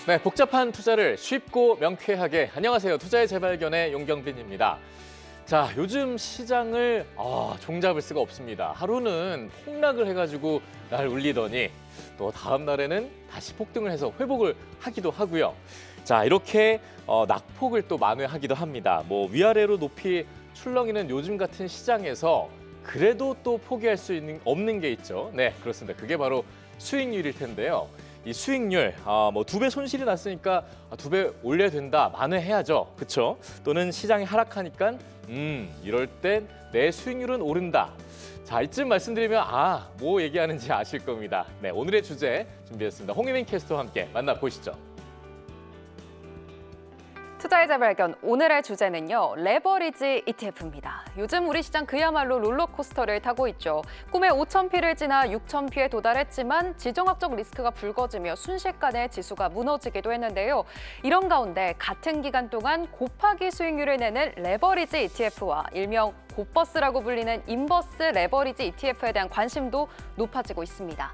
네, 복잡한 투자를 쉽고 명쾌하게. 안녕하세요. 투자의 재발견의 용경빈입니다. 자, 요즘 시장을 종잡을 수가 없습니다. 하루는 폭락을 해가지고 날 울리더니 또 다음 날에는 다시 폭등을 해서 회복을 하기도 하고요. 자, 이렇게 낙폭을 또 만회하기도 합니다. 뭐 위아래로 높이 출렁이는 요즘 같은 시장에서 그래도 또 포기할 수 없는 게 있죠. 네, 그렇습니다. 그게 바로 수익률일 텐데요. 이 수익률, 뭐 2배 손실이 났으니까 2배 올려야 된다, 만회해야죠. 그렇죠? 또는 시장이 하락하니까 이럴 땐 내 수익률은 오른다. 자, 이쯤 말씀드리면 뭐 얘기하는지 아실 겁니다. 네, 오늘의 주제 준비했습니다. 홍혜민 캐스터와 함께 만나보시죠. 투자의 재발견, 오늘의 주제는요, 레버리지 ETF입니다. 요즘 우리 시장 그야말로 롤러코스터를 타고 있죠. 꿈의 5,000피를 지나 6,000피에 도달했지만 지정학적 리스크가 불거지며 순식간에 지수가 무너지기도 했는데요. 이런 가운데 같은 기간 동안 곱하기 수익률을 내는 레버리지 ETF와 일명 곱버스라고 불리는 인버스 레버리지 ETF에 대한 관심도 높아지고 있습니다.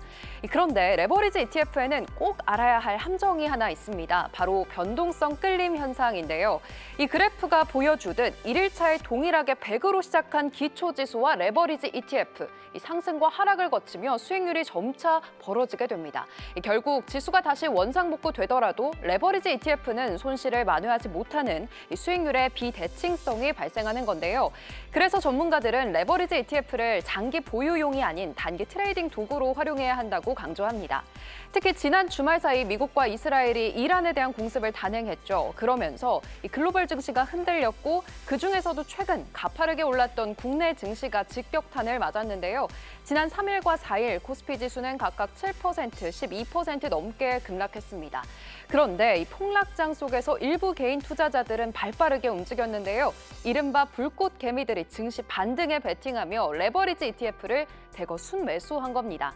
그런데 레버리지 ETF에는 꼭 알아야 할 함정이 하나 있습니다. 바로 변동성 끌림 현상인데요. 이 그래프가 보여주듯 1일차에 동일하게 100으로 시작한 기초지수와 레버리지 ETF, 이 상승과 하락을 거치며 수익률이 점차 벌어지게 됩니다. 결국 지수가 다시 원상복구되더라도 레버리지 ETF는 손실을 만회하지 못하는 이 수익률의 비대칭성이 발생하는 건데요. 그래서 전문가들은 레버리지 ETF를 장기 보유용이 아닌 단기 트레이딩 도구로 활용해야 한다고 강조합니다. 특히 지난 주말 사이 미국과 이스라엘이 이란에 대한 공습을 단행했죠. 그러면서 이 글로벌 증시가 흔들렸고 그중에서도 최근 가파르게 올랐던 국내 증시가 직격탄을 맞았는데요. 지난 3일과 4일 코스피 지수는 각각 7%, 12% 넘게 급락했습니다. 그런데 이 폭락장 속에서 일부 개인 투자자들은 발빠르게 움직였는데요. 이른바 불꽃 개미들이 증시 반등에 베팅하며 레버리지 ETF를 대거 순매수한 겁니다.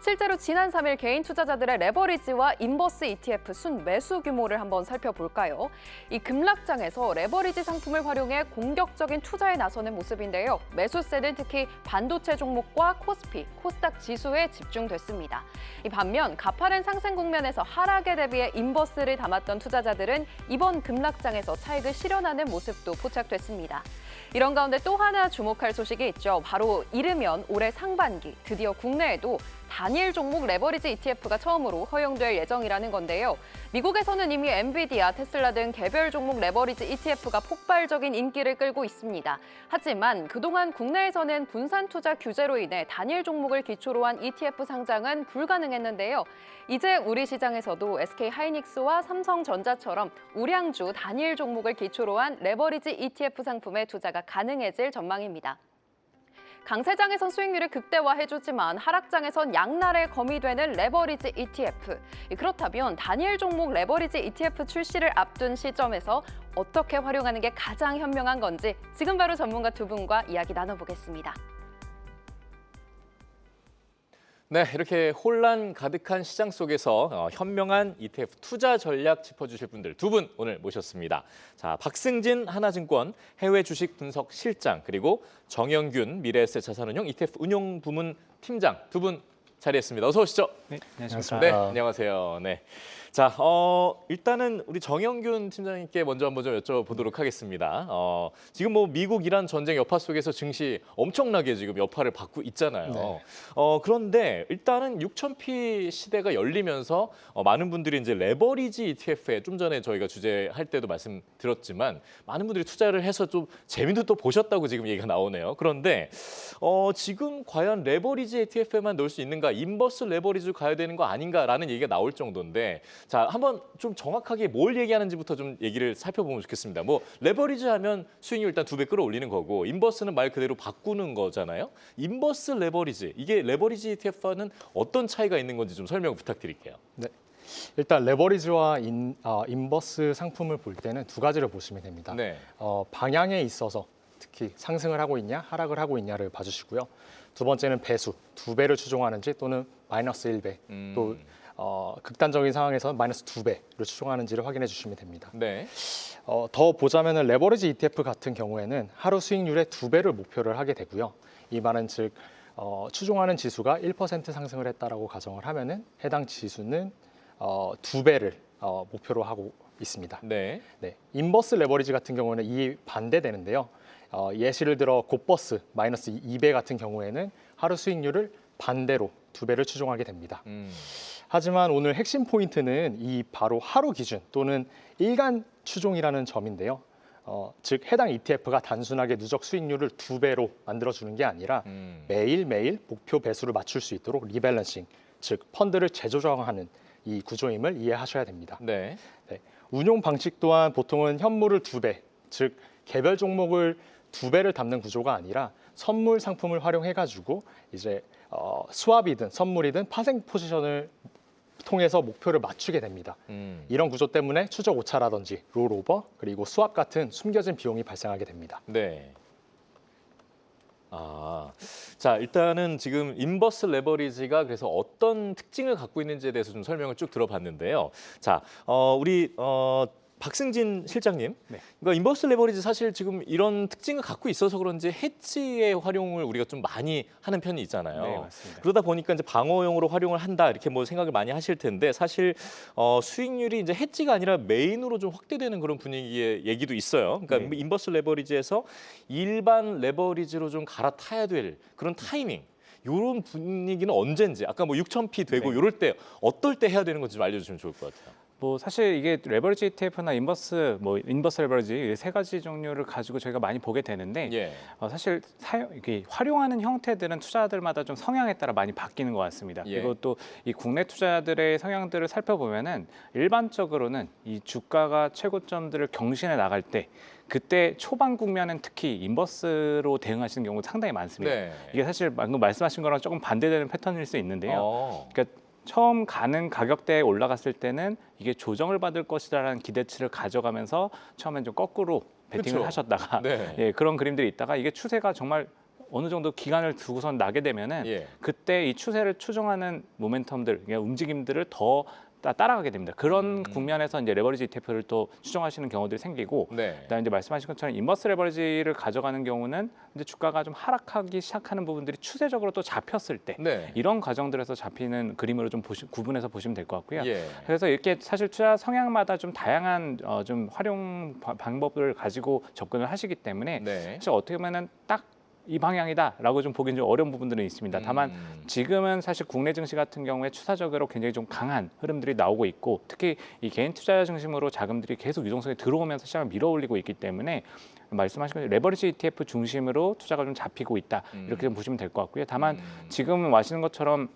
실제로 지난 3일 개인 투자자들의 레버리지와 인버스 ETF 순매수 규모를 한번 살펴볼까요? 이 급락장에서 레버리지 상품을 활용해 공격적인 투자에 나서는 모습인데요. 매수세는 특히 반도체 종목과 코스피, 코스닥 지수에 집중됐습니다. 이 반면 가파른 상승 국면에서 하락에 대비해 인버스를 담았던 투자자들은 이번 급락장에서 차익을 실현하는 모습도 포착됐습니다. 이런 가운데 또 하나 주목할 소식이 있죠. 바로 이르면 올해 상반기 드디어 국내에도 단일 종목 레버리지 ETF가 처음으로 허용될 예정이라는 건데요. 미국에서는 이미 엔비디아, 테슬라 등 개별 종목 레버리지 ETF가 폭발적인 인기를 끌고 있습니다. 하지만 그동안 국내에서는 분산 투자 규제로 인해 단일 종목을 기초로 한 ETF 상장은 불가능했는데요. 이제 우리 시장에서도 SK하이닉스와 삼성전자처럼 우량주 단일 종목을 기초로 한 레버리지 ETF 상품의 투자가 가능해질 전망입니다. 강세장에선 수익률을 극대화해주지만 하락장에선 양날의 검이 되는 레버리지 ETF. 그렇다면 단일 종목 레버리지 ETF 출시를 앞둔 시점에서 어떻게 활용하는 게 가장 현명한 건지 지금 바로 전문가 두 분과 이야기 나눠보겠습니다. 네, 이렇게 혼란 가득한 시장 속에서 현명한 ETF 투자 전략 짚어주실 분들 두 분 오늘 모셨습니다. 자, 박승진 하나증권 해외 주식 분석 실장 그리고 정영균 미래에셋 자산운용 ETF 운용 부문 팀장 두 분 자리했습니다. 어서 오시죠. 네, 안녕하십니까. 네, 안녕하세요. 네. 자, 일단은 우리 정영균 팀장님께 먼저 한번 좀 여쭤보도록 하겠습니다. 지금 뭐 미국 이란 전쟁 여파 속에서 증시 엄청나게 지금 여파를 받고 있잖아요. 네. 그런데 일단은 6,000피 시대가 열리면서 많은 분들이 이제 레버리지 ETF에 좀 전에 저희가 주제할 때도 말씀드렸지만 많은 분들이 투자를 해서 좀 재미도 또 보셨다고 지금 얘기가 나오네요. 그런데 지금 과연 레버리지 ETF에만 넣을 수 있는가? 인버스 레버리지 가야 되는 거 아닌가라는 얘기가 나올 정도인데 자, 한번 좀 정확하게 뭘 얘기하는지부터 좀 얘기를 살펴보면 좋겠습니다. 뭐 레버리지 하면 수익률 일단 2배 끌어올리는 거고 인버스는 말 그대로 바꾸는 거잖아요. 인버스 레버리지, 이게 레버리지 ETF와는 어떤 차이가 있는 건지 좀 설명 부탁드릴게요. 네. 일단 레버리지와 인버스 상품을 볼 때는 두 가지를 보시면 됩니다. 네. 방향에 있어서 특히 상승을 하고 있냐, 하락을 하고 있냐를 봐주시고요. 두 번째는 배수, 2배를 추종하는지 또는 마이너스 1배, 또 극단적인 상황에서 마이너스 2배를 추종하는지를 확인해 주시면 됩니다. 네. 더 보자면 레버리지 ETF 같은 경우에는 하루 수익률의 2배를 목표를 하게 되고요. 이 말은 즉 추종하는 지수가 1% 상승을 했다라고 가정을 하면은 해당 지수는 두 배를 목표로 하고 있습니다. 네. 네, 인버스 레버리지 같은 경우는 이 반대되는데요. 예시를 들어 곧버스 마이너스 2배 같은 경우에는 하루 수익률을 반대로 두 배를 추종하게 됩니다. 하지만 오늘 핵심 포인트는 이 바로 하루 기준 또는 일간 추종이라는 점인데요. 즉 해당 ETF가 단순하게 누적 수익률을 두 배로 만들어주는 게 아니라 매일매일 목표 배수를 맞출 수 있도록 리밸런싱, 즉 펀드를 재조정하는 이 구조임을 이해하셔야 됩니다. 네. 네, 운용 방식 또한 보통은 현물을 두 배, 즉 개별 종목을 두 배를 담는 구조가 아니라 선물 상품을 활용해가지고 이제 스왑이든 선물이든 파생 포지션을 통해서 목표를 맞추게 됩니다. 이런 구조 때문에 추적 오차라든지 롤오버 그리고 스왑 같은 숨겨진 비용이 발생하게 됩니다. 네. 자, 일단은 지금 인버스 레버리지가 그래서 어떤 특징을 갖고 있는지에 대해서 좀 설명을 쭉 들어봤는데요. 자, 우리 박승진 실장님, 네. 그러니까 인버스 레버리지 사실 지금 이런 특징을 갖고 있어서 그런지 해지의 활용을 우리가 좀 많이 하는 편이 있잖아요. 네, 맞습니다. 그러다 보니까 이제 방어용으로 활용을 한다 이렇게 뭐 생각을 많이 하실 텐데 사실 수익률이 이제 해지가 아니라 메인으로 좀 확대되는 그런 분위기의 얘기도 있어요. 그러니까 네. 인버스 레버리지에서 일반 레버리지로 좀 갈아타야 될 그런 타이밍. 이런 분위기는 언제인지 아까 뭐 6,000p 되고 네. 이럴 때 어떨 때 해야 되는 건지 좀 알려주시면 좋을 것 같아요. 뭐 사실 이게 레버리지 ETF나 인버스 레버리지 이 세 가지 종류를 가지고 저희가 많이 보게 되는데 예. 사실 이게 활용하는 형태들은 투자자들마다 좀 성향에 따라 많이 바뀌는 것 같습니다. 예. 그리고 또 이 국내 투자자들의 성향들을 살펴보면은 일반적으로는 이 주가가 최고점들을 경신해 나갈 때 그때 초반 국면은 특히 인버스로 대응하시는 경우가 상당히 많습니다. 네. 이게 사실 방금 말씀하신 거랑 조금 반대되는 패턴일 수 있는데요. 그러니까 처음 가는 가격대에 올라갔을 때는 이게 조정을 받을 것이라는 기대치를 가져가면서 처음엔 좀 거꾸로 베팅을 그쵸. 하셨다가 네. 예, 그런 그림들이 있다가 이게 추세가 정말 어느 정도 기간을 두고선 나게 되면은 예. 그때 이 추세를 추종하는 모멘텀들, 그러니까 움직임들을 더 따라가게 됩니다. 그런 국면에서 이제 레버리지 ETF를 또 추종하시는 경우들이 생기고, 네. 그다음에 이제 말씀하신 것처럼 인버스 레버리지를 가져가는 경우는 이제 주가가 좀 하락하기 시작하는 부분들이 추세적으로 또 잡혔을 때 네. 이런 과정들에서 잡히는 그림으로 좀 구분해서 보시면 될 것 같고요. 예. 그래서 이렇게 사실 투자 성향마다 좀 다양한 좀 활용 방법을 가지고 접근을 하시기 때문에 네. 사실 어떻게 보면은 딱 이 방향이다라고 좀 보기는 좀 어려운 부분들은 있습니다. 다만 지금은 사실 국내 증시 같은 경우에 추세적으로 굉장히 좀 강한 흐름들이 나오고 있고 특히 이 개인 투자자 중심으로 자금들이 계속 유동성이 들어오면서 시장을 밀어올리고 있기 때문에 말씀하신 것처럼 레버리지 ETF 중심으로 투자가 좀 잡히고 있다 이렇게 좀 보시면 될 것 같고요. 다만 지금 아시는 것처럼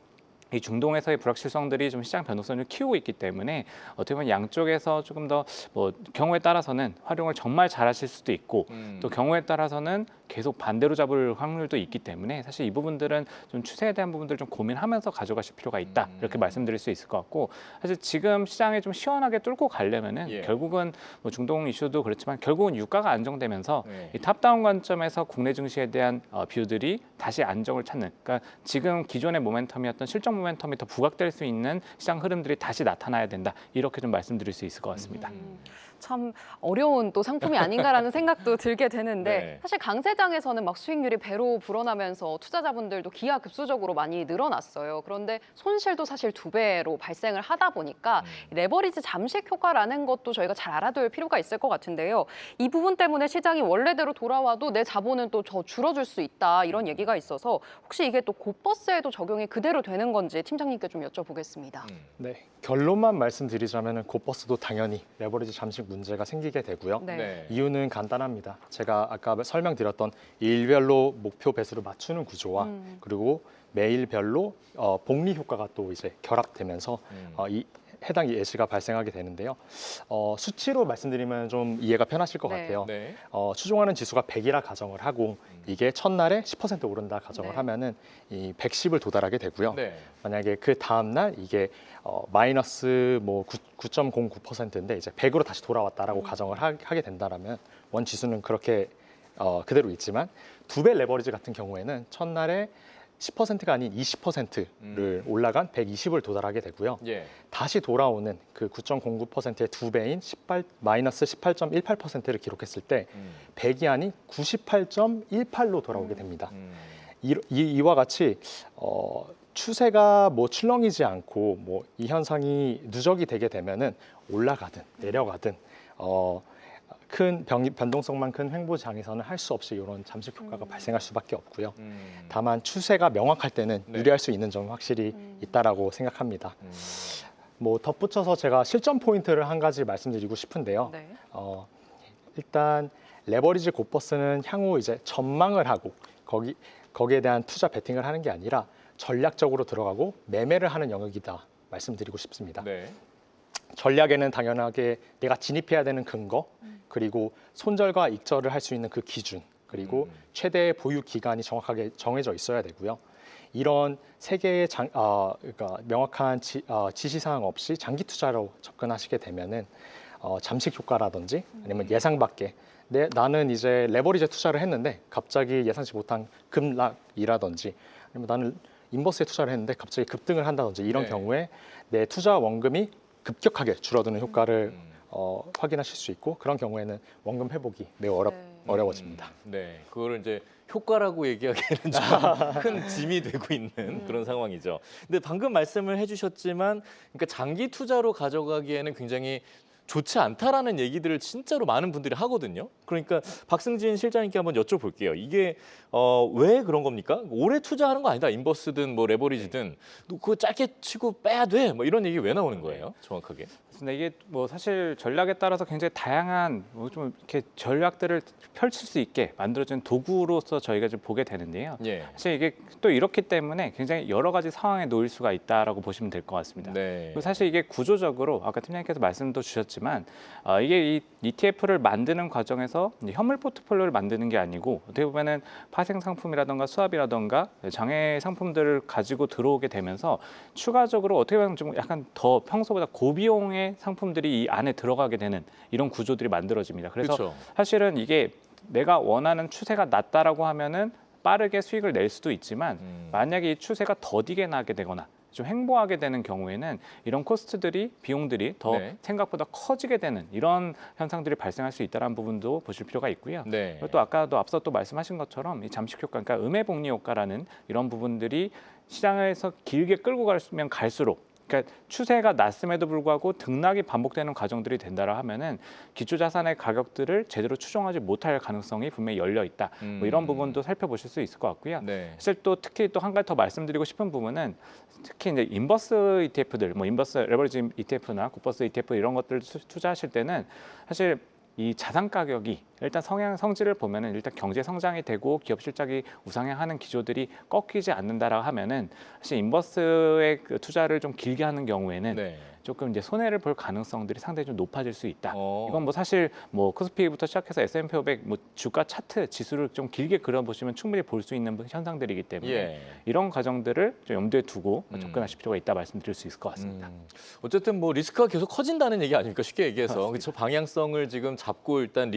이 중동에서의 불확실성들이 좀 시장 변동성을 키우고 있기 때문에 어떻게 보면 양쪽에서 조금 더 뭐 경우에 따라서는 활용을 정말 잘하실 수도 있고 또 경우에 따라서는 계속 반대로 잡을 확률도 있기 때문에 사실 이 부분들은 좀 추세에 대한 부분들을 좀 고민하면서 가져가실 필요가 있다 이렇게 말씀드릴 수 있을 것 같고 사실 지금 시장에 좀 시원하게 뚫고 가려면은 예. 결국은 뭐 중동 이슈도 그렇지만 결국은 유가가 안정되면서 네. 이 탑다운 관점에서 국내 증시에 대한 뷰들이 다시 안정을 찾는 그러니까 지금 기존의 모멘텀이었던 실적 모멘텀이 더 부각될 수 있는 시장 흐름들이 다시 나타나야 된다 이렇게 좀 말씀드릴 수 있을 것 같습니다. 참 어려운 또 상품이 아닌가라는 생각도 들게 되는데 네. 사실 강세장에서는 막 수익률이 배로 불어나면서 투자자분들도 기하급수적으로 많이 늘어났어요. 그런데 손실도 사실 2배로 발생을 하다 보니까 레버리지 잠식 효과라는 것도 저희가 잘 알아둘 필요가 있을 것 같은데요. 이 부분 때문에 시장이 원래대로 돌아와도 내 자본은 또 더 줄어들 수 있다 이런 얘기가 있어서 혹시 이게 또 곧버스에도 적용이 그대로 되는 건지 팀장님께 좀 여쭤보겠습니다. 네, 결론만 말씀드리자면 곧버스도 당연히 레버리지 잠식 문제가 생기게 되고요. 네. 네. 이유는 간단합니다. 제가 아까 설명드렸던 일별로 목표 배수를 맞추는 구조와 그리고 매일별로 복리 효과가 또 이제 결합되면서 이 해당 예시가 발생하게 되는데요. 수치로 말씀드리면 좀 이해가 편하실 것 네. 같아요. 네. 추종하는 지수가 100이라 가정을 하고 이게 첫날에 10% 오른다 가정을 네. 하면은 이 110을 도달하게 되고요. 네. 만약에 그 다음 날 이게 마이너스 뭐 9.09%인데 이제 100으로 다시 돌아왔다라고 가정을 하게 된다라면 원 지수는 그렇게 그대로 있지만 2배 레버리지 같은 경우에는 첫날에 10%가 아닌 20%를 올라간 120을 도달하게 되고요. 예. 다시 돌아오는 그 9.09%의 2배인 마이너스 18.18%를 기록했을 때 100이 아닌 98.18로 돌아오게 됩니다. 이와 같이 추세가 뭐 출렁이지 않고 뭐 이 현상이 누적이 되게 되면은 올라가든 내려가든 큰 변동성만 큰 횡보장에서는 할 수 없이 이런 잠식 효과가 발생할 수밖에 없고요. 다만 추세가 명확할 때는 네. 유리할 수 있는 점은 확실히 있다라고 생각합니다. 뭐 덧붙여서 제가 실전 포인트를 한 가지 말씀드리고 싶은데요. 네. 일단 레버리지 곱버스는 향후 이제 전망을 하고 거기에 대한 투자 베팅을 하는 게 아니라 전략적으로 들어가고 매매를 하는 영역이다 말씀드리고 싶습니다. 네. 전략에는 당연하게 내가 진입해야 되는 근거, 그리고 손절과 익절을 할 수 있는 그 기준, 그리고 최대 보유 기간이 정확하게 정해져 있어야 되고요. 이런 세 개의 그러니까 명확한 지시사항 없이 장기 투자로 접근하시게 되면은 잠식 효과라든지 아니면 예상 밖에 나는 이제 레버리지 투자를 했는데 갑자기 예상치 못한 급락이라든지 아니면 나는 인버스에 투자를 했는데 갑자기 급등을 한다든지 이런 네. 경우에 내 투자 원금이 급격하게 줄어드는 효과를 확인하실 수 있고 그런 경우에는 원금 회복이 매우 어려워집니다. 네, 그거를 이제 효과라고 얘기하기에는 좀 큰 짐이 되고 있는 그런 상황이죠. 근데 방금 말씀을 해주셨지만, 그러니까 장기 투자로 가져가기에는 굉장히 좋지 않다라는 얘기들을 진짜로 많은 분들이 하거든요. 그러니까 박승진 실장님께 한번 여쭤볼게요. 이게 왜 그런 겁니까? 오래 투자하는 거 아니다. 인버스든 뭐 레버리지든 그거 짧게 치고 빼야 돼. 뭐 이런 얘기 왜 나오는 거예요? 정확하게? 근데 이게 뭐 사실 전략에 따라서 굉장히 다양한 뭐 좀 이렇게 전략들을 펼칠 수 있게 만들어진 도구로서 저희가 좀 보게 되는데요. 예. 사실 이게 또 이렇기 때문에 굉장히 여러 가지 상황에 놓일 수가 있다라고 보시면 될 것 같습니다. 네. 그리고 사실 이게 구조적으로 아까 팀장님께서 말씀도 주셨지만 이게 이 ETF를 만드는 과정에서 이제 현물 포트폴리오를 만드는 게 아니고 어떻게 보면은 파생 상품이라든가 수합이라든가 장외 상품들을 가지고 들어오게 되면서 추가적으로 어떻게 보면 좀 약간 더 평소보다 고비용의 상품들이 이 안에 들어가게 되는 이런 구조들이 만들어집니다. 그래서 그렇죠. 사실은 이게 내가 원하는 추세가 낮다라고 하면은 빠르게 수익을 낼 수도 있지만 만약에 이 추세가 더디게 나게 되거나 좀 횡보하게 되는 경우에는 이런 코스트들이 비용들이 더 네. 생각보다 커지게 되는 이런 현상들이 발생할 수 있다는 부분도 보실 필요가 있고요. 네. 그리고 또 아까도 앞서 또 말씀하신 것처럼 이 잠식 효과, 그러니까 음해복리 효과라는 이런 부분들이 시장에서 길게 끌고 가면 갈수록 그러니까 추세가 났음에도 불구하고 등락이 반복되는 과정들이 된다라 하면은 기초 자산의 가격들을 제대로 추종하지 못할 가능성이 분명히 열려 있다. 뭐 이런 부분도 살펴보실 수 있을 것 같고요. 네. 사실 또 특히 또 한 가지 더 말씀드리고 싶은 부분은 특히 이제 인버스 ETF들, 뭐 인버스 레버리지 ETF나 곱버스 ETF 이런 것들 투자하실 때는 사실 이 자산 가격이 일단 성질을 보면은 일단 경제 성장이 되고 기업 실적이 우상향하는 기조들이 꺾이지 않는다라 하면은 사실 인버스의 그 투자를 좀 길게 하는 경우에는 네. 조금 이제 손해를 볼 가능성들이 상당히 좀 높아질 수 있다. 어. 이건 뭐 사실 뭐 코스피부터 시작해서 S&P 500 뭐 주가 차트 지수를 좀 길게 그려보시면 충분히 볼 수 있는 현상들이기 때문에 예. 이런 과정들을 좀 염두에 두고 접근하실 필요가 있다 말씀드릴 수 있을 것 같습니다. 어쨌든 뭐 리스크가 계속 커진다는 얘기 아닙니까? 쉽게 얘기해서. 그렇죠. 방향성을 지금 잡고 일단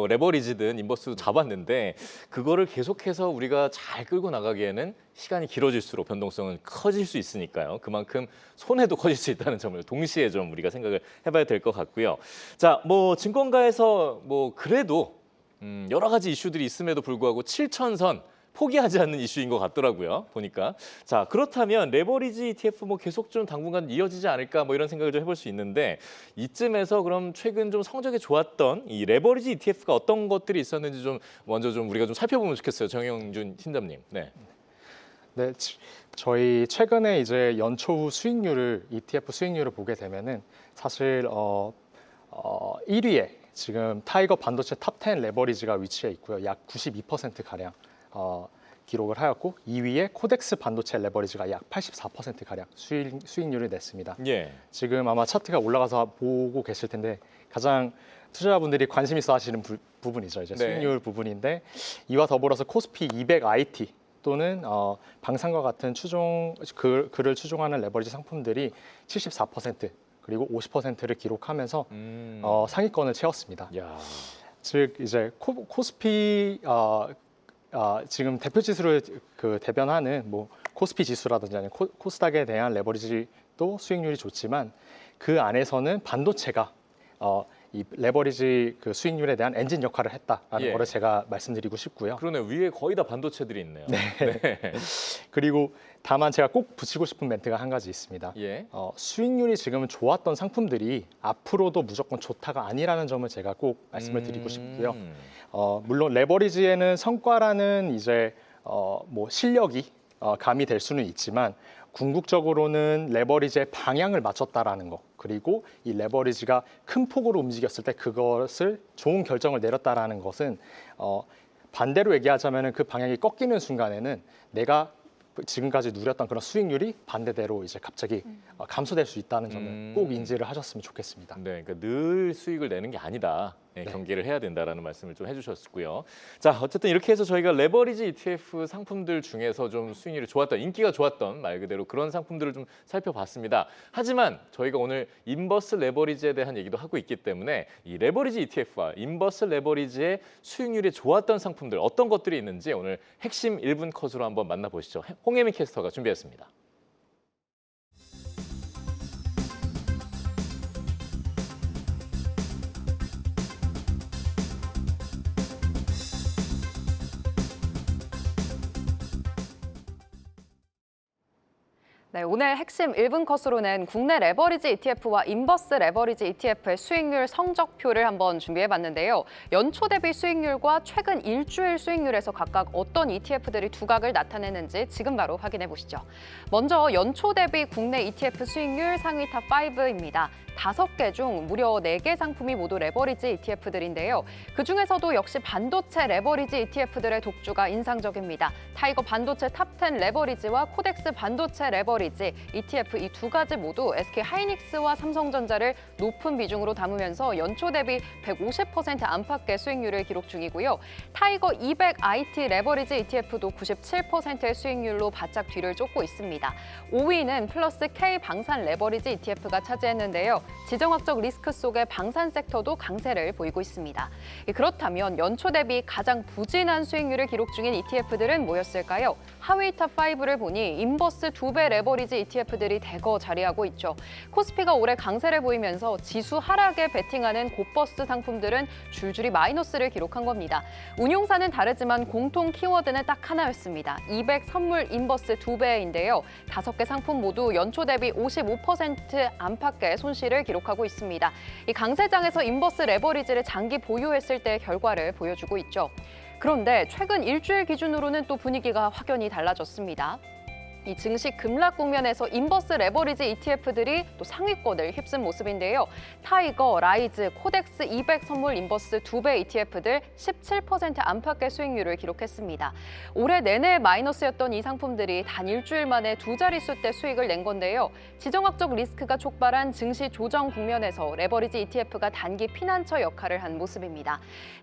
레버리지든 인버스도 잡았는데 그거를 계속해서 우리가 잘 끌고 나가기에는 시간이 길어질수록 변동성은 커질 수 있으니까요. 그만큼 손해도 커질 수 있다는 점을 동시에 좀 우리가 생각을 해봐야 될 것 같고요. 자, 뭐 증권가에서 뭐 그래도 여러 가지 이슈들이 있음에도 불구하고 7,000선 포기하지 않는 이슈인 것 같더라고요. 보니까. 자, 그렇다면 레버리지 ETF 뭐 계속 좀 당분간 이어지지 않을까 뭐 이런 생각을 좀 해볼 수 있는데 이쯤에서 그럼 최근 좀 성적이 좋았던 이 레버리지 ETF가 어떤 것들이 있었는지 좀 먼저 좀 우리가 좀 살펴보면 좋겠어요. 정영준 팀장님. 네. 네, 저희 최근에 이제 연초 후 수익률을 ETF 수익률을 보게 되면은 사실 1위에 지금 타이거 반도체 탑10 레버리지가 위치해 있고요. 약 92% 가량 기록을 하였고 2위에 코덱스 반도체 레버리지가 약 84% 가량 수익률을 냈습니다. 예. 지금 아마 차트가 올라가서 보고 계실 텐데 가장 투자자분들이 관심 있어 하시는 부분이죠. 이제 네. 수익률 부분인데 이와 더불어서 코스피 200 IT 또는 방산과 같은 그를 추종하는 레버리지 상품들이 74% 그리고 50%를 기록하면서 상위권을 채웠습니다. 야. 즉 이제 코스피 지금 대표 지수를 그 대변하는 뭐 코스피 지수라든지 아니면 코스닥에 대한 레버리지도 수익률이 좋지만 그 안에서는 반도체가 이 레버리지 그 수익률에 대한 엔진 역할을 했다라는 예. 거를 제가 말씀드리고 싶고요. 그러네, 위에 거의 다 반도체들이 있네요. 네. 그리고 다만 제가 꼭 붙이고 싶은 멘트가 한 가지 있습니다. 예. 수익률이 지금은 좋았던 상품들이 앞으로도 무조건 좋다가 아니라는 점을 제가 꼭 말씀을 드리고 싶고요. 물론 레버리지에는 성과라는 이제 뭐 실력이 가미될 수는 있지만 궁극적으로는 레버리지의 방향을 맞췄다라는 거, 그리고 이 레버리지가 큰 폭으로 움직였을 때 그것을 좋은 결정을 내렸다라는 것은 반대로 얘기하자면 그 방향이 꺾이는 순간에는 내가 지금까지 누렸던 그런 수익률이 반대대로 이제 갑자기 감소될 수 있다는 점을 꼭 인지를 하셨으면 좋겠습니다. 네, 그러니까 늘 수익을 내는 게 아니다. 네, 경계를 해야 된다라는 말씀을 좀 해주셨고요. 자, 어쨌든 이렇게 해서 저희가 레버리지 ETF 상품들 중에서 좀 수익률이 좋았던, 인기가 좋았던 말 그대로 그런 상품들을 좀 살펴봤습니다. 하지만 저희가 오늘 인버스 레버리지에 대한 얘기도 하고 있기 때문에 이 레버리지 ETF와 인버스 레버리지의 수익률이 좋았던 상품들 어떤 것들이 있는지 오늘 핵심 1분 컷으로 한번 만나보시죠. 홍혜민 캐스터가 준비했습니다. 네, 오늘 핵심 1분 컷으로는 국내 레버리지 ETF와 인버스 레버리지 ETF의 수익률 성적표를 한번 준비해봤는데요. 연초 대비 수익률과 최근 일주일 수익률에서 각각 어떤 ETF들이 두각을 나타내는지 지금 바로 확인해 보시죠. 먼저 연초 대비 국내 ETF 수익률 상위 탑 5입니다. 5개 중 무려 4개 상품이 모두 레버리지 ETF들인데요. 그중에서도 역시 반도체 레버리지 ETF들의 독주가 인상적입니다. 타이거 반도체 탑10 레버리지와 코덱스 반도체 레버리지 ETF 이 두 가지 모두 SK 하이닉스와 삼성전자를 높은 비중으로 담으면서 연초 대비 150% 안팎의 수익률을 기록 중이고요. 타이거 200 IT 레버리지 ETF도 97%의 수익률로 바짝 뒤를 쫓고 있습니다. 5위는 플러스 K 방산 레버리지 ETF가 차지했는데요. 지정학적 리스크 속의 방산 섹터도 강세를 보이고 있습니다. 그렇다면 연초 대비 가장 부진한 수익률을 기록 중인 ETF들은 뭐였을까요? 하위 탑 5를 보니 인버스 2배 레버리지 ETF들이 대거 자리하고 있죠. 코스피가 올해 강세를 보이면서 지수 하락에 베팅하는 고버스 상품들은 줄줄이 마이너스를 기록한 겁니다. 운용사는 다르지만 공통 키워드는 딱 하나였습니다. 200 선물 인버스 2배인데요. 5개 상품 모두 연초 대비 55% 안팎의 손실을 기록하고 있습니다. 이 강세장에서 인버스 레버리지를 장기 보유했을 때의 결과를 보여주고 있죠. 그런데 최근 일주일 기준으로는 또 분위기가 확연히 달라졌습니다. 이 증시 급락 국면에서 인버스 레버리지 ETF들이 또 상위권을 휩쓴 모습인데요. 타이거, 라이즈, 코덱스 200 선물 인버스 2배 ETF들 17% 안팎의 수익률을 기록했습니다. 올해 내내 마이너스였던 이 상품들이 단 일주일 만에 두 자릿수대 수익을 낸 건데요. 지정학적 리스크가 촉발한 증시 조정 국면에서 레버리지 ETF가 단기 피난처 역할을 한 모습입니다.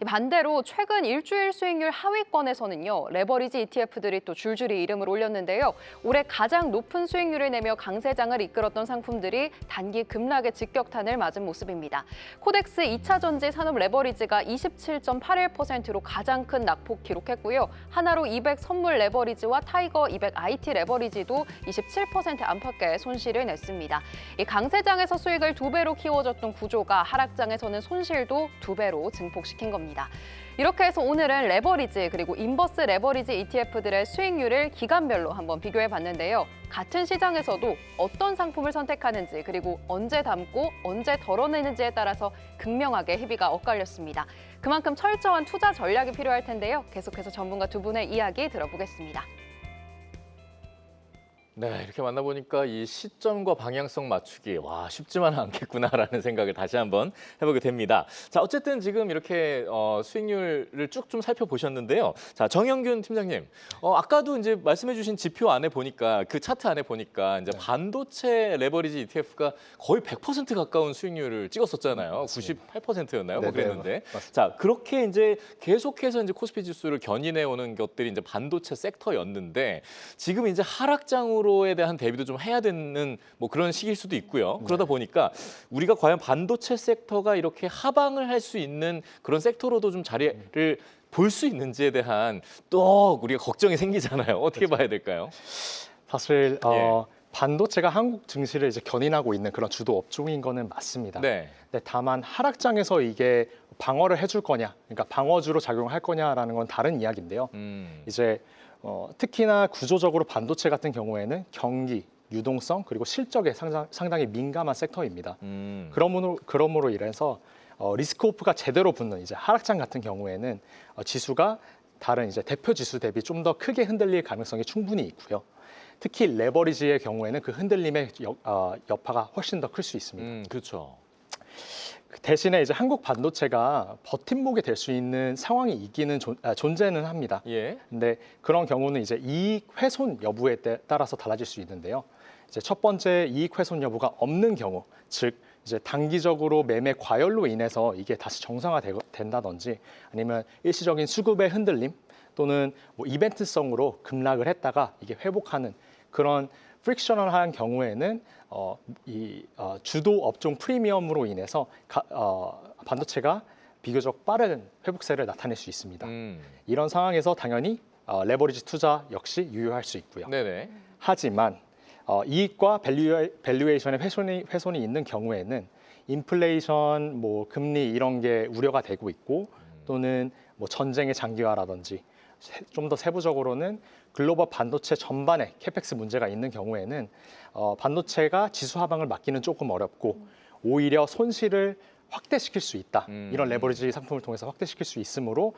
반대로 최근 일주일 수익률 하위권에서는요. 레버리지 ETF들이 또 줄줄이 이름을 올렸는데요. 올해 가장 높은 수익률을 내며 강세장을 이끌었던 상품들이 단기 급락의 직격탄을 맞은 모습입니다. 코덱스 2차 전지 산업 레버리지가 27.81%로 가장 큰 낙폭 기록했고요. 하나로 200 선물 레버리지와 타이거 200 IT 레버리지도 27% 안팎의 손실을 냈습니다. 이 강세장에서 수익을 2배로 키워줬던 구조가 하락장에서는 손실도 2배로 증폭시킨 겁니다. 이렇게 해서 오늘은 레버리지 그리고 인버스 레버리지 ETF들의 수익률을 기간별로 한번 비교해 봤는데요. 같은 시장에서도 어떤 상품을 선택하는지 그리고 언제 담고 언제 덜어내는지에 따라서 극명하게 희비가 엇갈렸습니다. 그만큼 철저한 투자 전략이 필요할 텐데요. 계속해서 전문가 두 분의 이야기 들어보겠습니다. 네, 이렇게 만나보니까 이 시점과 방향성 맞추기 쉽지만은 않겠구나라는 생각을 다시 한번 해보게 됩니다. 자, 어쨌든 지금 이렇게 수익률을 쭉 좀 살펴보셨는데요. 자, 정영균 팀장님, 아까도 이제 말씀해주신 지표 안에 보니까 그 차트 안에 보니까 이제 반도체 레버리지 ETF가 거의 100% 가까운 수익률을 찍었었잖아요. 98%였나요? 뭐 그랬는데. 자, 그렇게 이제 계속해서 이제 코스피 지수를 견인해 오는 것들이 이제 반도체 섹터였는데 지금 이제 하락장으로 에 대한 대비도 좀 해야 되는 뭐 그런 시기일 수도 있고요. 그러다 보니까 우리가 과연 반도체 섹터가 이렇게 하방을 할 수 있는 그런 섹터로도 좀 자리를 볼 수 있는지에 대한 또 우리가 걱정이 생기잖아요. 어떻게 봐야 될까요? 사실 반도체가 한국 증시를 이제 견인하고 있는 그런 주도 업종인 거는 맞습니다. 네. 근데 다만 하락장에서 이게 방어를 해줄 거냐, 그러니까 방어주로 작용할 거냐라는 건 다른 이야기인데요. 이제 특히나 구조적으로 반도체 같은 경우에는 경기, 유동성 그리고 실적에 상당히 민감한 섹터입니다. 그러므로 인해서 리스크오프가 제대로 붙는 이제 하락장 같은 경우에는 지수가 다른 이제 대표 지수 대비 좀 더 크게 흔들릴 가능성이 충분히 있고요. 특히 레버리지의 경우에는 그 흔들림의 여파가 훨씬 더 클 수 있습니다. 그렇죠. 대신에 이제 한국 반도체가 버팀목이 될 수 있는 상황이 있기는 존재는 합니다. 예. 근데 그런 경우는 이제 이익 훼손 여부에 따라서 달라질 수 있는데요. 이제 첫 번째 이익 훼손 여부가 없는 경우, 즉 이제 단기적으로 매매 과열로 인해서 이게 다시 정상화된다든지 아니면 일시적인 수급의 흔들림 또는 뭐 이벤트성으로 급락을 했다가 이게 회복하는 그런 프릭셔널한 경우에는 주도 업종 프리미엄으로 인해서 반도체가 비교적 빠른 회복세를 나타낼 수 있습니다. 이런 상황에서 당연히 레버리지 투자 역시 유효할 수 있고요. 네네. 하지만 이익과 밸류에이션의 훼손이 있는 경우에는 인플레이션, 뭐 금리 이런 게 우려가 되고 있고 또는 뭐 전쟁의 장기화라든지 좀 더 세부적으로는 글로벌 반도체 전반에 캐펙스 문제가 있는 경우에는 반도체가 지수 하방을 막기는 조금 어렵고 오히려 손실을 확대시킬 수 있다. 이런 레버리지 상품을 통해서 확대시킬 수 있으므로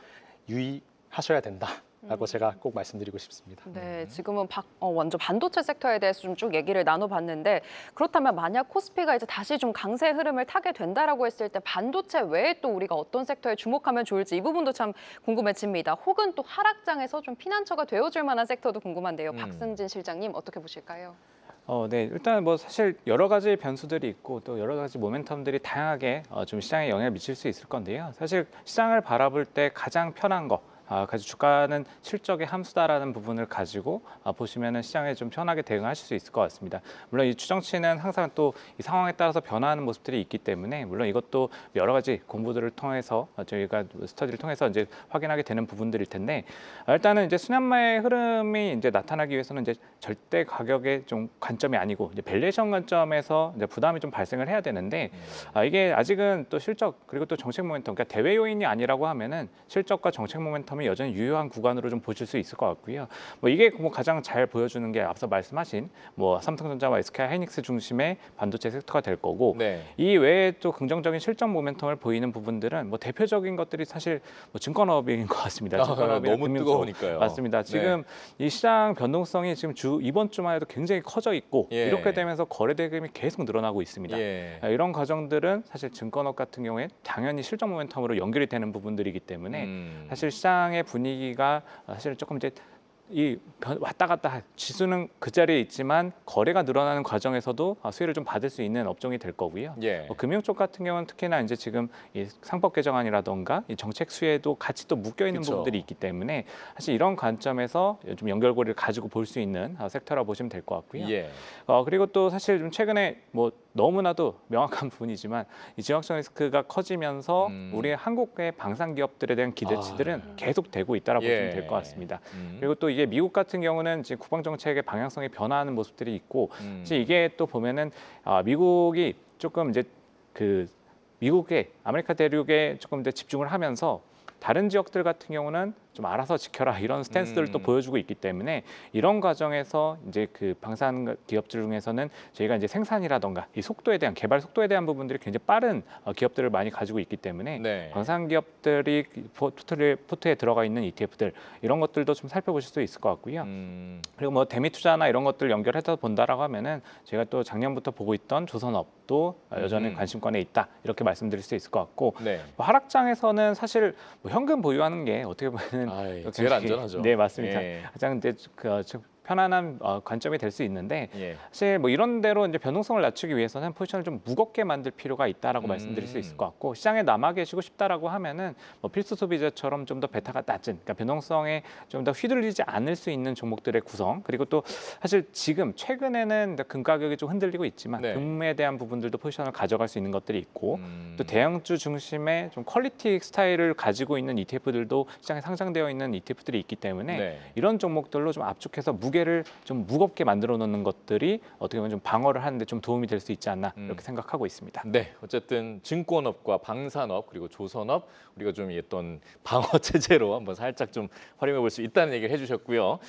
유의하셔야 된다라고 제가 꼭 말씀드리고 싶습니다. 네, 지금은 먼저 반도체 섹터에 대해서 좀 쭉 얘기를 나눠봤는데 그렇다면 만약 코스피가 이제 다시 좀 강세 흐름을 타게 된다라고 했을 때 반도체 외에 또 우리가 어떤 섹터에 주목하면 좋을지 이 부분도 참 궁금해집니다. 혹은 또 하락장에서 좀 피난처가 되어줄 만한 섹터도 궁금한데요. 박승진 실장님 어떻게 보실까요? 네, 일단 뭐 사실 여러 가지 변수들이 있고 또 여러 가지 모멘텀들이 다양하게 좀 시장에 영향을 미칠 수 있을 건데요. 사실 시장을 바라볼 때 가장 편한 거, 그래서 주가는 실적의 함수다라는 부분을 가지고 보시면은 시장에 좀 편하게 대응하실 수 있을 것 같습니다. 물론 이 추정치는 항상 또 이 상황에 따라서 변화하는 모습들이 있기 때문에 물론 이것도 여러 가지 공부들을 통해서 저희가 스터디를 통해서 이제 확인하게 되는 부분들일 텐데 일단은 이제 수년마의 흐름이 이제 나타나기 위해서는 이제 절대 가격의 좀 관점이 아니고 이제 밸류에이션 관점에서 이제 부담이 좀 발생을 해야 되는데 이게 아직은 또 실적 그리고 또 정책 모멘텀 그러니까 대외 요인이 아니라고 하면은 실적과 정책 모멘텀 여전히 유효한 구간으로 좀 보실 수 있을 것 같고요. 뭐 이게 뭐 가장 잘 보여주는 게 앞서 말씀하신 뭐 삼성전자와 SK 하이닉스 중심의 반도체 섹터가 될 거고 네. 이 외에 또 긍정적인 실적 모멘텀을 보이는 부분들은 뭐 대표적인 것들이 사실 뭐 증권업인 것 같습니다. 증권업이나 너무 금융 뜨거우니까요. 맞습니다. 지금 이 시장 변동성이 지금 이번 주만 해도 굉장히 커져 있고 예. 이렇게 되면서 거래 대금이 계속 늘어나고 있습니다. 예. 이런 과정들은 사실 증권업 같은 경우에 당연히 실적 모멘텀으로 연결이 되는 부분들이기 때문에 사실 시장의 분위기가 사실 조금 이제 왔다 갔다 지수는 그 자리에 있지만 거래가 늘어나는 과정에서도 수혜를 좀 받을 수 있는 업종이 될 거고요. 예. 금융 쪽 같은 경우는 특히나 이제 지금 이 상법 개정안이라던가 이 정책 수혜도 같이 또 묶여 있는 그쵸. 부분들이 있기 때문에 사실 이런 관점에서 좀 연결고리를 가지고 볼 수 있는 섹터라고 보시면 될 것 같고요. 예. 그리고 또 사실 좀 최근에 뭐 너무나도 명확한 부분이지만 이 지역적 리스크가 커지면서 우리 한국의 방산 기업들에 대한 기대치들은 계속 되고 있다라고 보시면 될 것 같습니다. 그리고 또 이게 미국 같은 경우는 지금 국방 정책의 방향성이 변화하는 모습들이 있고 사실 이게 또 보면은 미국이 조금 이제 그 미국의 아메리카 대륙에 조금 이제 집중을 하면서 다른 지역들 같은 경우는 좀 알아서 지켜라 이런 스탠스들을 또 보여주고 있기 때문에 이런 과정에서 이제 그 방산 기업들 중에서는 저희가 이제 생산이라던가 이 속도에 대한 개발 속도에 대한 부분들이 굉장히 빠른 기업들을 많이 가지고 있기 때문에 네. 방산 기업들이 포트에 들어가 있는 ETF들 이런 것들도 좀 살펴보실 수 있을 것 같고요. 그리고 뭐 대미 투자나 이런 것들 연결해서 본다라고 하면은 제가 또 작년부터 보고 있던 조선업도 여전히 관심권에 있다 이렇게 말씀드릴 수 있을 것 같고 네. 뭐 하락장에서는 사실 뭐 현금 보유하는 게 어떻게 보면 제일 안전하죠. 네, 맞습니다. 예. 가장 이제 편안한 관점이 될 수 있는데 예. 사실 뭐 이런 대로 이제 변동성을 낮추기 위해서는 포지션을 좀 무겁게 만들 필요가 있다라고 말씀드릴 수 있을 것 같고 시장에 남아 계시고 싶다라고 하면은 뭐 필수 소비자처럼 좀 더 베타가 낮은 그러니까 변동성에 좀 더 휘둘리지 않을 수 있는 종목들의 구성 그리고 또 사실 지금 최근에는 금 가격이 좀 흔들리고 있지만 네. 금에 대한 부분들도 포지션을 가져갈 수 있는 것들이 있고 또 대형주 중심의 좀 퀄리티 스타일을 가지고 있는 ETF들도 시장에 상장되어 있는 ETF들이 있기 때문에 네. 이런 종목들로 좀 압축해서 무게 무게를 좀 무겁게 만들어 놓는 것들이 어떻게 보면 좀 방어를 하는데 좀 도움이 될 수 있지 않나 이렇게 생각하고 있습니다. 네, 어쨌든 증권업과 방산업 그리고 조선업 우리가 좀 어떤 방어 체제로 한번 살짝 좀 활용해 볼 수 있다는 얘기를 해주셨고요.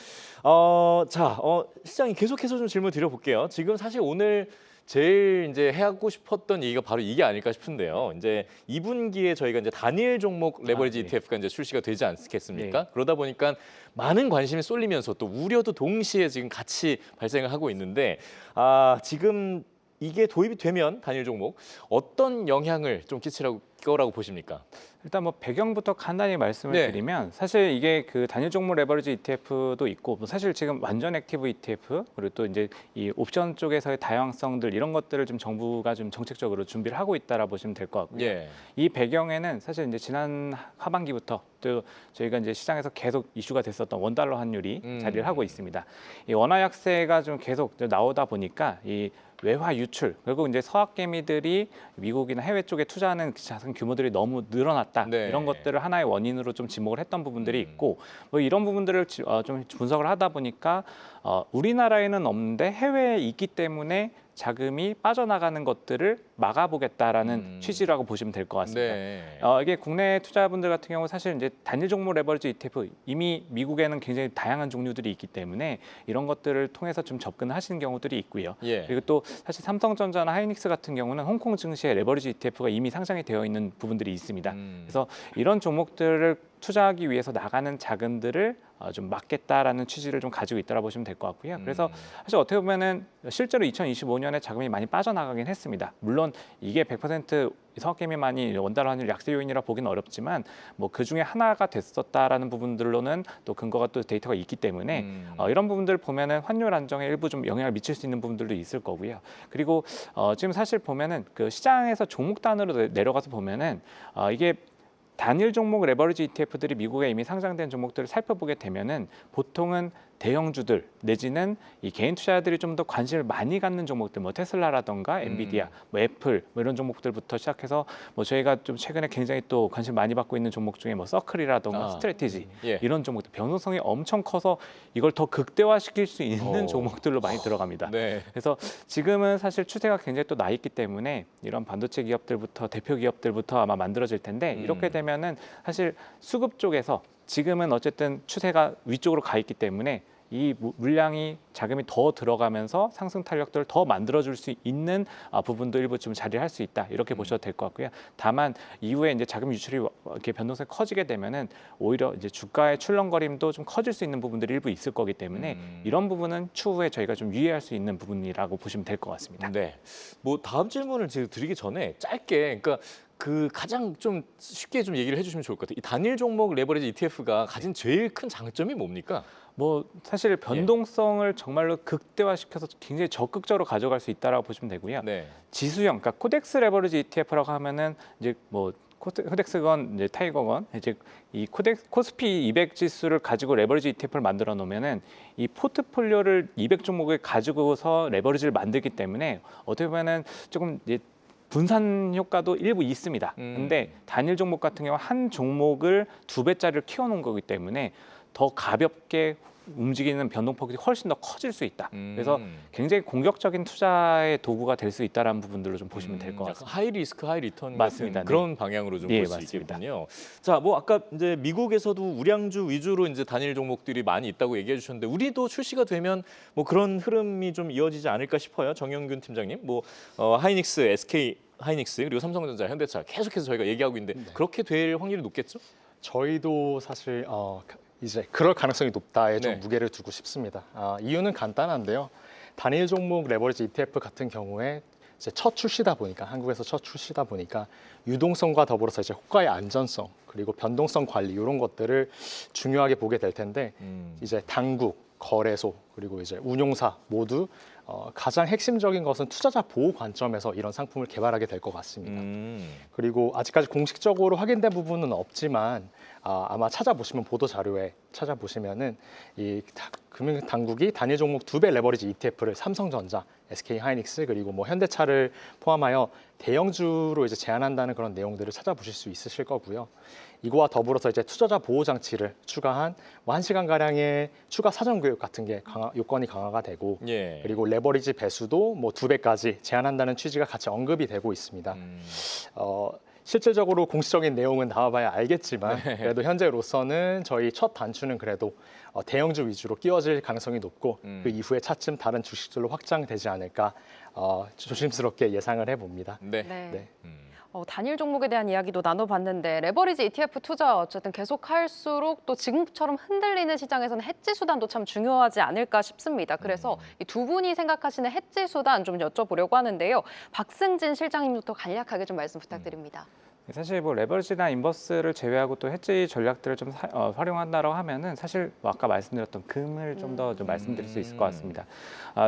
시장이 계속해서 좀 질문 드려볼게요. 지금 사실 오늘 제일 이제 하고 싶었던 얘기가 바로 이게 아닐까 싶은데요. 이제 2분기에 저희가 이제 단일 종목 레버리지 네. ETF가 이제 출시가 되지 않겠습니까? 네. 그러다 보니까 많은 관심이 쏠리면서 또 우려도 동시에 지금 같이 발생을 하고 있는데 지금 이게 도입이 되면 단일 종목 어떤 영향을 좀 끼칠 거라고 보십니까? 일단 뭐 배경부터 간단히 말씀을 네. 드리면 사실 이게 그 단일 종목 레버리지 ETF도 있고 뭐 사실 지금 완전 액티브 ETF 그리고 또 이제 이 옵션 쪽에서의 다양성들 이런 것들을 좀 정부가 좀 정책적으로 준비를 하고 있다라 보시면 될 것 같고요. 예. 이 배경에는 사실 이제 지난 하반기부터 또 저희가 이제 시장에서 계속 이슈가 됐었던 원달러 환율이 자리를 하고 있습니다. 이 원화 약세가 좀 계속 나오다 보니까 이 외화 유출 결국 이제 서학개미들이 미국이나 해외 쪽에 투자하는 자산 규모들이 너무 늘어났다 네. 이런 것들을 하나의 원인으로 좀 지목을 했던 부분들이 있고 뭐 이런 부분들을 좀 분석을 하다 보니까 우리나라에는 없는데 해외에 있기 때문에 자금이 빠져나가는 것들을 막아보겠다라는 취지라고 보시면 될 것 같습니다. 네. 이게 국내 투자분들 같은 경우 사실 이제 단일 종목 레버리지 ETF 이미 미국에는 굉장히 다양한 종류들이 있기 때문에 이런 것들을 통해서 좀 접근하시는 경우들이 있고요. 예. 그리고 또 사실 삼성전자나 하이닉스 같은 경우는 홍콩 증시에 레버리지 ETF가 이미 상장이 되어 있는 부분들이 있습니다. 그래서 이런 종목들을 투자하기 위해서 나가는 자금들을 좀 막겠다라는 취지를 좀 가지고 있다라 보시면 될 것 같고요. 그래서 사실 어떻게 보면은 실제로 2025년에 자금이 많이 빠져나가긴 했습니다. 물론 이게 100% 서학개미만이 원달러 환율 약세 요인이라 보기는 어렵지만 뭐 그 중에 하나가 됐었다라는 부분들로는 또 근거가 또 데이터가 있기 때문에 이런 부분들 보면은 환율 안정에 일부 좀 영향을 미칠 수 있는 부분들도 있을 거고요. 그리고 지금 사실 보면은 그 시장에서 종목 단으로 내려가서 보면은 이게 단일 종목 레버리지 ETF들이 미국에 이미 상장된 종목들을 살펴보게 되면은 보통은 대형주들 내지는 이 개인 투자자들이 좀 더 관심을 많이 갖는 종목들, 뭐 테슬라라던가 엔비디아, 뭐 애플 뭐 이런 종목들부터 시작해서 뭐 저희가 좀 최근에 굉장히 또 관심 많이 받고 있는 종목 중에 뭐 서클이라던가 스트래티지 예. 이런 종목들 변동성이 엄청 커서 이걸 더 극대화시킬 수 있는 종목들로 많이 들어갑니다. 네. 그래서 지금은 사실 추세가 굉장히 또 나 있기 때문에 이런 반도체 기업들부터 대표 기업들부터 아마 만들어질 텐데 이렇게 되면은 사실 수급 쪽에서 지금은 어쨌든 추세가 위쪽으로 가 있기 때문에 이 물량이 자금이 더 들어가면서 상승 탄력들을 더 만들어줄 수 있는 부분도 일부 좀 자리할 수 있다 이렇게 보셔도 될 것 같고요. 다만 이후에 이제 자금 유출이 이렇게 변동성이 커지게 되면은 오히려 이제 주가의 출렁거림도 좀 커질 수 있는 부분들이 일부 있을 거기 때문에 이런 부분은 추후에 저희가 좀 유의할 수 있는 부분이라고 보시면 될 것 같습니다. 네. 뭐 다음 질문을 제가 드리기 전에 짧게 그러니까 그 가장 좀 쉽게 좀 얘기를 해주시면 좋을 것 같아요. 이 단일 종목 레버리지 ETF가 가진 제일 큰 장점이 뭡니까? 뭐 사실 변동성을 정말로 극대화시켜서 굉장히 적극적으로 가져갈 수 있다라고 보시면 되고요. 네. 지수형, 그러니까 코덱스 레버리지 ETF라고 하면은 이제 뭐 코덱스건 이제 타이거건 이제 이 코스피 200 지수를 가지고 레버리지 ETF를 만들어 놓으면은 이 포트폴리오를 200 종목을 가지고서 레버리지를 만들기 때문에 어떻게 보면은 조금 이제 분산 효과도 일부 있습니다. 근데 단일 종목 같은 경우 한 종목을 2배짜리를 키워놓은 거기 때문에 더 가볍게 움직이는 변동폭이 훨씬 더 커질 수 있다. 그래서 굉장히 공격적인 투자의 도구가 될 수 있다라는 부분들로 좀 보시면 될 것 같습니다. 하이 리스크 하이 리턴 맞습니다. 같은 그런 방향으로 좀 네, 볼 수 맞습니다. 있겠군요. 자, 뭐 아까 이제 미국에서도 우량주 위주로 이제 단일 종목들이 많이 있다고 얘기해 주셨는데 우리도 출시가 되면 뭐 그런 흐름이 좀 이어지지 않을까 싶어요. 정영균 팀장님, 뭐 하이닉스, SK 하이닉스 그리고 삼성전자, 현대차 계속해서 저희가 얘기하고 있는데 그렇게 될 확률이 높겠죠? 저희도 사실 이제 그럴 가능성이 높다에 좀 네. 무게를 두고 싶습니다. 이유는 간단한데요. 단일 종목 레버리지 ETF 같은 경우에 이제 첫 출시다 보니까 한국에서 첫 출시다 보니까 유동성과 더불어서 이제 호가의 안전성 그리고 변동성 관리 이런 것들을 중요하게 보게 될 텐데 이제 당국, 거래소 그리고 이제 운용사 모두 가장 핵심적인 것은 투자자 보호 관점에서 이런 상품을 개발하게 될 것 같습니다. 그리고 아직까지 공식적으로 확인된 부분은 없지만 아마 찾아보시면 보도 자료에 찾아보시면은 이 금융 당국이 단일 종목 2배 레버리지 ETF를 삼성전자, SK 하이닉스 그리고 뭐 현대차를 포함하여 대형주로 이제 제안한다는 그런 내용들을 찾아보실 수 있으실 거고요. 이거와 더불어서 이제 투자자 보호 장치를 추가한 뭐 1시간 가량의 추가 사전 교육 같은 게 요건이 강화가 되고 예. 그리고 레버리지 배수도 뭐 2배까지 제한한다는 취지가 같이 언급이 되고 있습니다. 실질적으로 공식적인 내용은 나와봐야 알겠지만 그래도 현재로서는 저희 첫 단추는 그래도 대형주 위주로 끼워질 가능성이 높고 그 이후에 차츰 다른 주식들로 확장되지 않을까 조심스럽게 예상을 해봅니다. 네. 네. 네. 단일 종목에 대한 이야기도 나눠봤는데 레버리지 ETF 투자 어쨌든 계속할수록 또 지금처럼 흔들리는 시장에서는 해지 수단도 참 중요하지 않을까 싶습니다. 그래서 이 두 분이 생각하시는 해지 수단 좀 여쭤보려고 하는데요. 박승진 실장님부터 간략하게 좀 말씀 부탁드립니다. 사실 뭐 레버리지나 인버스를 제외하고 또 해지 전략들을 좀 활용한다고 하면은 사실 뭐 아까 말씀드렸던 금을 좀 더 좀 말씀드릴 수 있을 것 같습니다.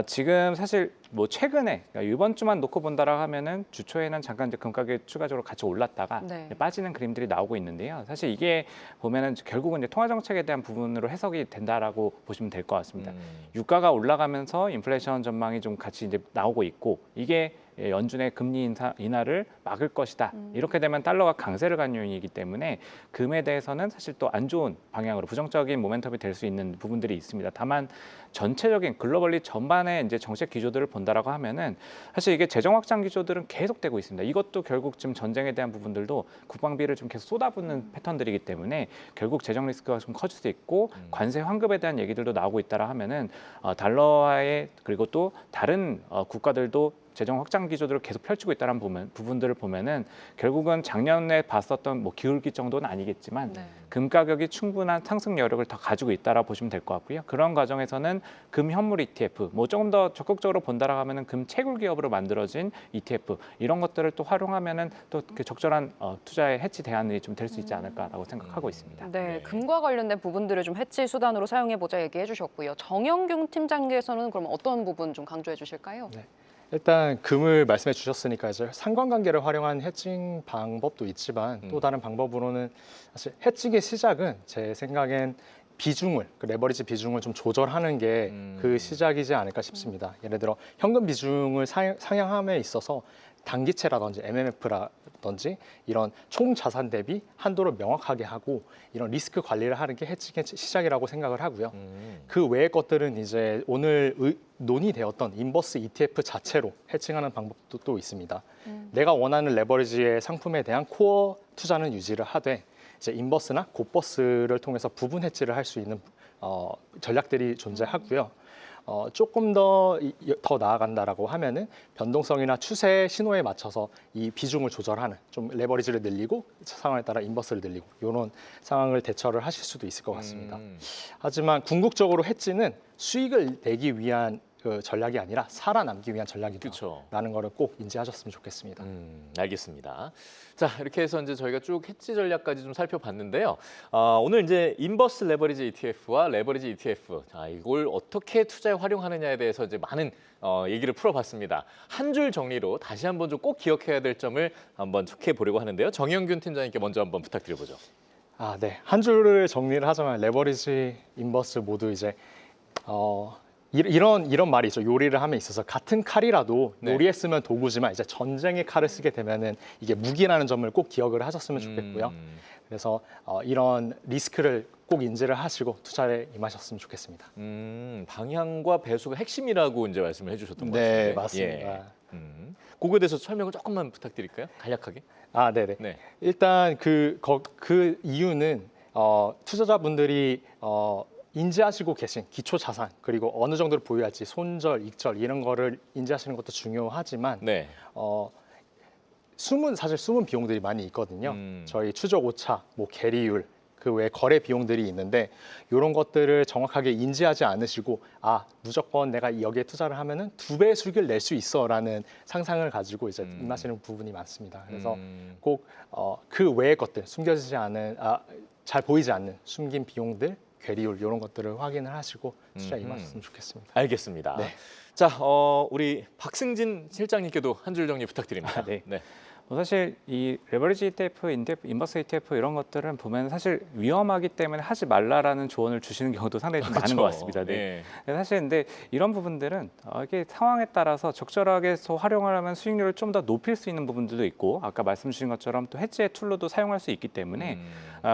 지금 사실 뭐 최근에 그러니까 이번 주만 놓고 본다라고 하면은 주초에는 잠깐 이제 금 가격이 추가적으로 같이 올랐다가 네. 빠지는 그림들이 나오고 있는데요. 사실 이게 보면은 결국은 이제 통화 정책에 대한 부분으로 해석이 된다라고 보시면 될 것 같습니다. 유가가 올라가면서 인플레이션 전망이 좀 같이 이제 나오고 있고 이게 연준의 금리 인하를 막을 것이다. 이렇게 되면 달러가 강세를 간 요인이기 때문에 금에 대해서는 사실 또 안 좋은 방향으로 부정적인 모멘텀이 될 수 있는 부분들이 있습니다. 다만 전체적인 글로벌리 전반의 이제 정책 기조들을 본다라고 하면은 사실 이게 재정 확장 기조들은 계속되고 있습니다. 이것도 결국 지금 전쟁에 대한 부분들도 국방비를 좀 계속 쏟아붓는 패턴들이기 때문에 결국 재정 리스크가 좀 커질 수 있고 관세 환급에 대한 얘기들도 나오고 있다라 하면은 달러화에 그리고 또 다른 국가들도 재정 확장 기조들을 계속 펼치고 있다는 부분들을 보면은 결국은 작년에 봤었던 뭐 기울기 정도는 아니겠지만 네. 금 가격이 충분한 상승 여력을 더 가지고 있다라 보시면 될 것 같고요. 그런 과정에서는 금 현물 ETF, 뭐 조금 더 적극적으로 본다라 하면은 금 채굴 기업으로 만들어진 ETF 이런 것들을 또 활용하면은 또 그 적절한 투자의 해치 대안이 좀 될 수 있지 않을까라고 생각하고 있습니다. 네, 금과 관련된 부분들을 좀 해치 수단으로 사용해보자 얘기해 주셨고요. 정영균 팀장님께서는 그럼 어떤 부분 좀 강조해 주실까요? 네. 일단 금을 말씀해 주셨으니까 이제 상관관계를 활용한 해칭 방법도 있지만 또 다른 방법으로는 사실 해칭의 시작은 제 생각엔 그 레버리지 비중을 좀 조절하는 게 그 시작이지 않을까 싶습니다. 예를 들어 현금 비중을 상향함에 있어서 단기채라든지 MMF라든지 이런 총 자산 대비 한도를 명확하게 하고 이런 리스크 관리를 하는 게 해칭의 시작이라고 생각을 하고요. 그 외의 것들은 이제 오늘 논의되었던 인버스 ETF 자체로 해칭하는 방법도 또 있습니다. 내가 원하는 레버리지의 상품에 대한 코어 투자는 유지를 하되 이제 인버스나 곧버스를 통해서 부분 해지를 할 수 있는 전략들이 존재하고요. 조금 더 나아간다라고 하면은 변동성이나 추세 신호에 맞춰서 이 비중을 조절하는 좀 레버리지를 늘리고 상황에 따라 인버스를 늘리고 이런 상황을 대처를 하실 수도 있을 것 같습니다. 하지만 궁극적으로 해지는 수익을 내기 위한 그 전략이 아니라 살아남기 위한 전략이다라는 거를 꼭 인지하셨으면 좋겠습니다. 알겠습니다. 자, 이렇게 해서 이제 저희가 쭉 해지 전략까지 좀 살펴봤는데요. 오늘 이제 인버스 레버리지 ETF와 레버리지 ETF, 자, 이걸 어떻게 투자에 활용하느냐에 대해서 이제 많은 얘기를 풀어봤습니다. 한 줄 정리로 다시 한번 좀 꼭 기억해야 될 점을 한번 촉해 보려고 하는데요. 정영균 팀장님께 먼저 한번 부탁드려보죠. 네. 한 줄을 정리를 하자면 레버리지, 인버스 모두 이제 이런 말이 있죠. 요리를 함에 있어서 같은 칼이라도 네. 요리했으면 도구지만 이제 전쟁의 칼을 쓰게 되면은 이게 무기라는 점을 꼭 기억을 하셨으면 좋겠고요. 그래서 이런 리스크를 꼭 인지를 하시고 투자에 임하셨으면 좋겠습니다. 방향과 배수가 핵심이라고 이제 말씀을 해주셨던 것 같습니다. 네, 맞습니다. 그거에 대해서 설명을 조금만 부탁드릴까요? 간략하게. 네네. 네. 일단 그 이유는 투자자분들이 인지하시고 계신 기초 자산 그리고 어느 정도를 보유할지 손절, 익절 이런 거를 인지하시는 것도 중요하지만 네. 사실 숨은 비용들이 많이 있거든요. 저희 추적 오차, 뭐 계리율 그 외에 거래 비용들이 있는데 이런 것들을 정확하게 인지하지 않으시고 무조건 내가 여기에 투자를 하면은 2배 수익을 낼 수 있어라는 상상을 가지고 이제 임하시는 부분이 많습니다. 그래서 꼭 그 외의 것들 숨겨지지 않은 잘 보이지 않는 숨긴 비용들 괴리율 이런 것들을 확인을 하시고 투자에 임하셨으면 좋겠습니다. 알겠습니다. 네. 자, 우리 박승진 실장님께도 한 줄 정리 부탁드립니다. 네. 네. 사실 이 레버리지 ETF, 인버스 ETF 이런 것들은 보면 사실 위험하기 때문에 하지 말라라는 조언을 주시는 경우도 상당히 좀 많은 것 같습니다. 네. 사실 근데 이런 부분들은 이게 상황에 따라서 적절하게 해서 활용을 하면 수익률을 좀 더 높일 수 있는 부분들도 있고 아까 말씀 주신 것처럼 또 해지의 툴로도 사용할 수 있기 때문에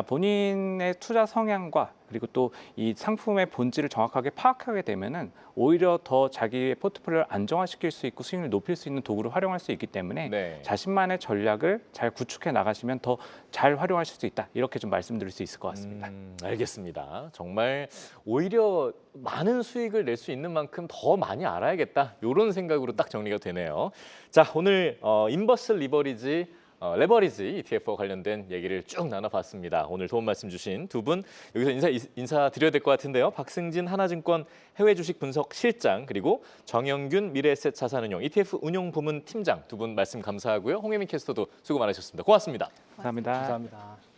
본인의 투자 성향과 그리고 또 이 상품의 본질을 정확하게 파악하게 되면은 오히려 더 자기의 포트폴리오를 안정화시킬 수 있고 수익률을 높일 수 있는 도구로 활용할 수 있기 때문에 네. 자신만의 전략을 잘 구축해 나가시면 더 잘 활용하실 수 있다. 이렇게 좀 말씀드릴 수 있을 것 같습니다. 알겠습니다. 정말 오히려 많은 수익을 낼 수 있는 만큼 더 많이 알아야겠다. 이런 생각으로 딱 정리가 되네요. 자, 오늘 인버스 레버리지 ETF와 관련된 얘기를 쭉 나눠봤습니다. 오늘 도움 말씀 주신 두 분 여기서 인사드려야 될 것 같은데요. 박승진 하나증권 해외 주식 분석 실장 그리고 정영균 미래에셋 자산운용 ETF 운용 부문 팀장 두 분 말씀 감사하고요. 홍혜민 캐스터도 수고 많으셨습니다. 고맙습니다. 감사합니다. 감사합니다.